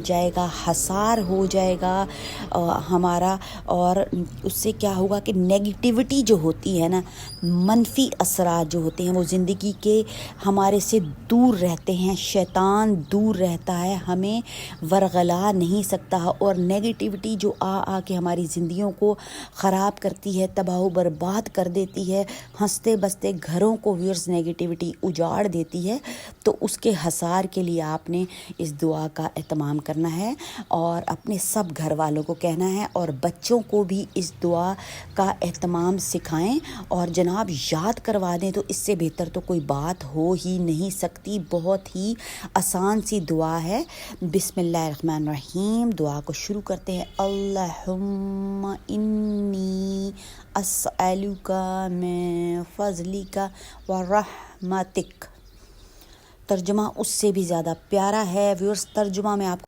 जाएगा, हसार हो जाएगा हमारा। और उससे क्या होगा कि नेगेटिविटी जो होती है ना, मनफी असरात जो होते हैं वो ज़िंदगी के हमारे से दूर रहते हैं। शैतान दूर रहता है, हमें वरगला नहीं सकता। और नेगेटिविटी जो आ के हमारी ज़िंदगियों को ख़राब करती है, तबाह बर्बाद कर देती है, हंसते बसते घरों को व्यूअर्स नेगेटिविटी उजाड़ देती है। तो उसके हसार के लिए आपने इस दुआ का एहतमाम करना है और अपने सब घर वालों को कहना है और बच्चों को भी इस दुआ का एहतमाम सिखाएं और जनाब याद करवा दें। तो इससे बेहतर तो कोई बात हो ही नहीं सकती। बहुत ही आसान सी दुआ है। बिस्मिल्लाहिर्रहमानिर्रहीम। दुआ को शुरू करते हैं। अल्लाहुम्मा इन्नी अस्अलुका मिन फज़लिका व रहमतिक। तर्जुमा उससे भी ज़्यादा प्यारा है व्यूअर्स। तर्जुमा में आपको